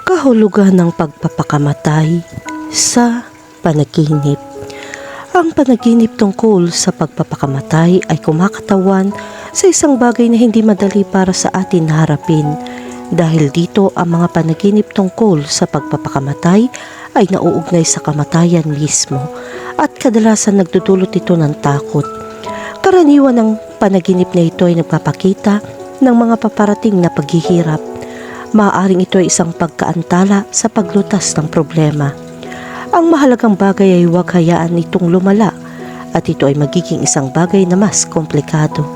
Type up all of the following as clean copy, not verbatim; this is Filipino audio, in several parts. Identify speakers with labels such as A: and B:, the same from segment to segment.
A: Kahulugan ng pagpapakamatay sa panaginip. Ang panaginip tungkol sa pagpapakamatay ay kumakatawan sa isang bagay na hindi madali para sa atin harapin. Dahil dito ang mga panaginip tungkol sa pagpapakamatay ay nauugnay sa kamatayan mismo at kadalasan nagdudulot ito ng takot. Karaniwan ng panaginip na ito ay nagpapakita ng mga paparating na paghihirap. Maaaring ito ay isang pagkaantala sa paglutas ng problema. Ang mahalagang bagay ay huwag hayaan itong lumala at ito ay magiging isang bagay na mas komplikado.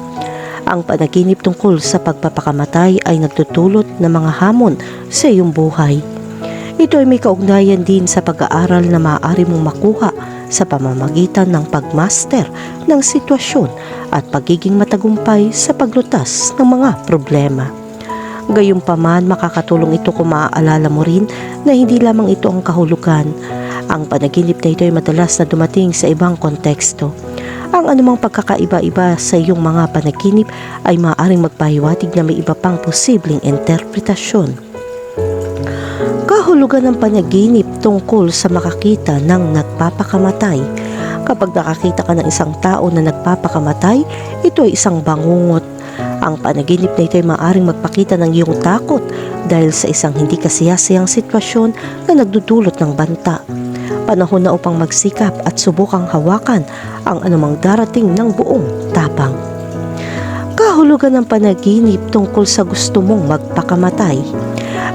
A: Ang panaginip tungkol sa pagpapakamatay ay nagdudulot ng mga hamon sa iyong buhay. Ito ay may kaugnayan din sa pag-aaral na maaari mong makuha sa pamamagitan ng pagmaster ng sitwasyon at pagiging matagumpay sa paglutas ng mga problema. Gayunpaman, makakatulong ito kung maaalala mo rin na hindi lamang ito ang kahulugan. Ang panaginip na ito ay madalas na dumating sa ibang konteksto. Ang anumang pagkakaiba-iba sa iyong mga panaginip ay maaaring magpahiwatig na may iba pang posibleng interpretasyon. Kahulugan ng panaginip tungkol sa makakita ng nagpapakamatay. Kapag nakakita ka ng isang tao na nagpapakamatay, ito ay isang bangungot. Ang panaginip na ito ay maaaring magpakita ng iyong takot dahil sa isang hindi kasiyasiyang sitwasyon na nagdudulot ng banta. Panahon na upang magsikap at subukang hawakan ang anumang darating ng buong tapang. Kahulugan ng panaginip tungkol sa gusto mong magpakamatay.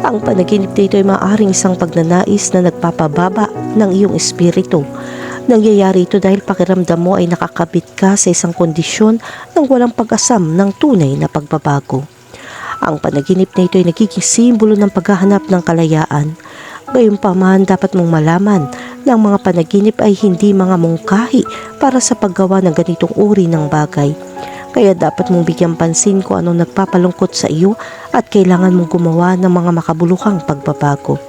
A: Ang panaginip na ito ay maaaring isang pagnanais na nagpapababa ng iyong espiritu. Nangyayari ito dahil pakiramdam mo ay nakakabit ka sa isang kondisyon ng walang pag-asam ng tunay na pagbabago. Ang panaginip na ito ay nagiging simbolo ng paghahanap ng kalayaan. Gayunpaman, dapat mong malaman na ang mga panaginip ay hindi mga mungkahi para sa paggawa ng ganitong uri ng bagay. Kaya dapat mong bigyang pansin kung anong nagpapalungkot sa iyo at kailangan mong gumawa ng mga makabuluhang pagbabago.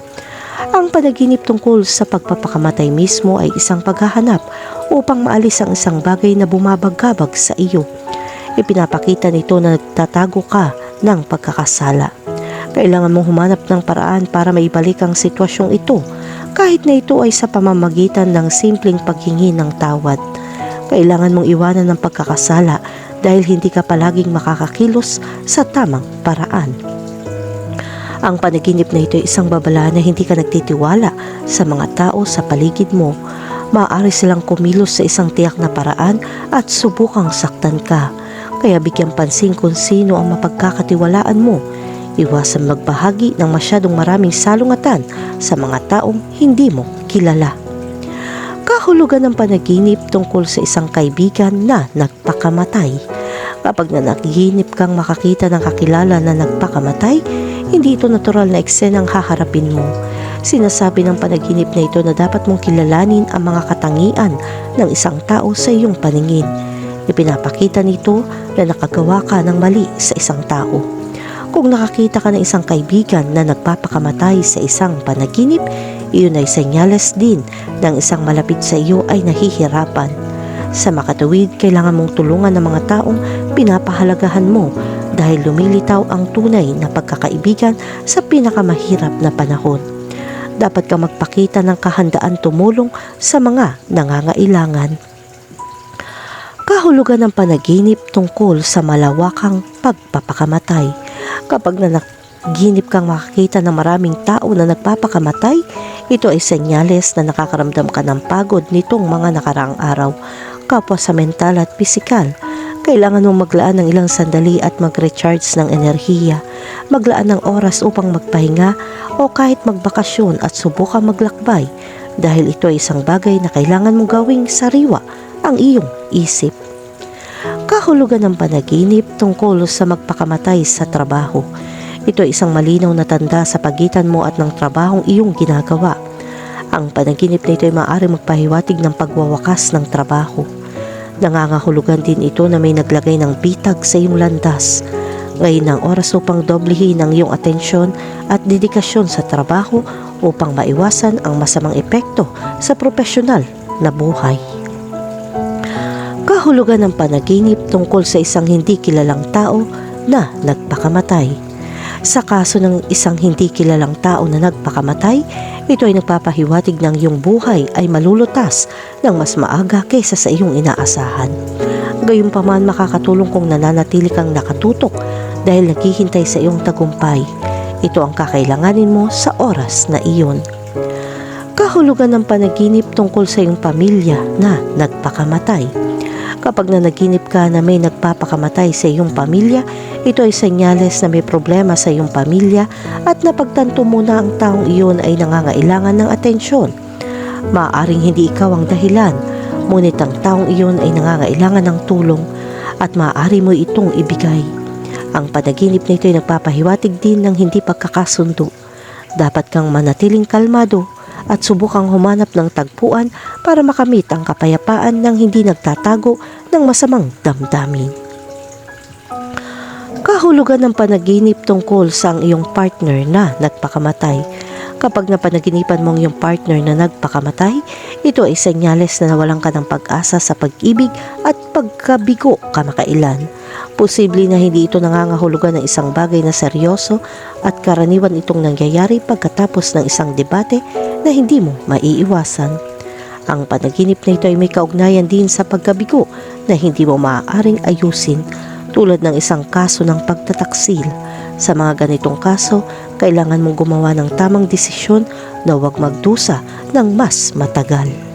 A: Ang panaginip tungkol sa pagpapakamatay mismo ay isang paghahanap upang maalis ang isang bagay na bumabagabag sa iyo. Ipinapakita nito na nagtatago ka ng pagkakasala. Kailangan mong humanap ng paraan para maibalik ang sitwasyong ito, kahit na ito ay sa pamamagitan ng simpleng paghingi ng tawad. Kailangan mong iwanan ng pagkakasala dahil hindi ka palaging makakakilos sa tamang paraan. Ang panaginip na ito ay isang babala na hindi ka nagtitiwala sa mga tao sa paligid mo. Maaari silang kumilos sa isang tiyak na paraan at subukang saktan ka. Kaya bigyang pansin kung sino ang mapagkakatiwalaan mo. Iwasan magbahagi ng masyadong maraming salungatan sa mga taong hindi mo kilala. Kahulugan ng panaginip tungkol sa isang kaibigan na nagpakamatay. Kapag naginip kang makakita ng kakilala na nagpakamatay, hindi ito natural na eksenang haharapin mo. Sinasabi ng panaginip na ito na dapat mong kilalanin ang mga katangian ng isang tao sa iyong paningin. Ipinapakita nito na nakagawa ka ng mali sa isang tao. Kung nakakita ka ng isang kaibigan na nagpapakamatay sa isang panaginip, iyon ay senyales din ng isang malapit sa iyo ay nahihirapan. Sa makatuwid, kailangan mong tulungan ng mga taong pinapahalagahan mo dahil lumilitaw ang tunay na pagkakaibigan sa pinakamahirap na panahon. Dapat kang magpakita ng kahandaan tumulong sa mga nangangailangan. Kahulugan ng panaginip tungkol sa malawakang pagpapakamatay. Kapag nanaginip kang makakita ng maraming tao na nagpapakamatay, ito ay senyales na nakakaramdam ka ng pagod nitong mga nakaraang araw, kapwa sa mental at pisikal. Kailangan mong maglaan ng ilang sandali at mag-recharge ng enerhiya, maglaan ng oras upang magpahinga o kahit magbakasyon at subukang maglakbay dahil ito ay isang bagay na kailangan mong gawing sariwa ang iyong isip. Kahulugan ng panaginip tungkol sa magpakamatay sa trabaho. Ito ay isang malinaw na tanda sa pagitan mo at ng trabahong iyong ginagawa. Ang panaginip na ito ay maaaring magpahiwatig ng pagwawakas ng trabaho. Nangangahulugan din ito na may naglagay ng bitag sa iyong landas. Ngayon ang oras upang doblehin ang iyong atensyon at dedikasyon sa trabaho upang maiwasan ang masamang epekto sa propesyonal na buhay. Kahulugan ng panaginip tungkol sa isang hindi kilalang tao na nagpakamatay. Sa kaso ng isang hindi kilalang tao na nagpakamatay, ito ay nagpapahiwatig ng iyong buhay ay malulutas ng mas maaga kaysa sa iyong inaasahan. Gayunpaman, makakatulong kung nananatili kang nakatutok dahil naghihintay sa iyong tagumpay. Ito ang kakailanganin mo sa oras na iyon. Kahulugan ng panaginip tungkol sa iyong pamilya na nagpakamatay. Kapag nanaginip ka na may nagpapakamatay sa iyong pamilya, ito ay senyales na may problema sa iyong pamilya at napagtanto mo na ang taong iyon ay nangangailangan ng atensyon. Maaaring hindi ikaw ang dahilan, ngunit ang taong iyon ay nangangailangan ng tulong at maaari mo itong ibigay. Ang panaginip na ito ay nagpapahiwatig din ng hindi pagkakasundo. Dapat kang manatiling kalmado at subukang humanap ng tagpuan para makamit ang kapayapaan ng hindi nagtatago ng masamang damdamin. Kahulugan ng panaginip tungkol sa ang iyong partner na nagpakamatay. Kapag napanaginipan mong iyong partner na nagpakamatay, ito ay senyales na nawalan ka ng pag-asa sa pag-ibig at pagkabigo kamakailan. Posible na hindi ito nangangahulugan ng isang bagay na seryoso at karaniwan itong nangyayari pagkatapos ng isang debate na hindi mo maiiwasan. Ang panaginip na ito ay may kaugnayan din sa pagkabigo na hindi mo maaaring ayusin, tulad ng isang kaso ng pagtataksil. Sa mga ganitong kaso, kailangan mong gumawa ng tamang desisyon na huwag magdusa ng mas matagal.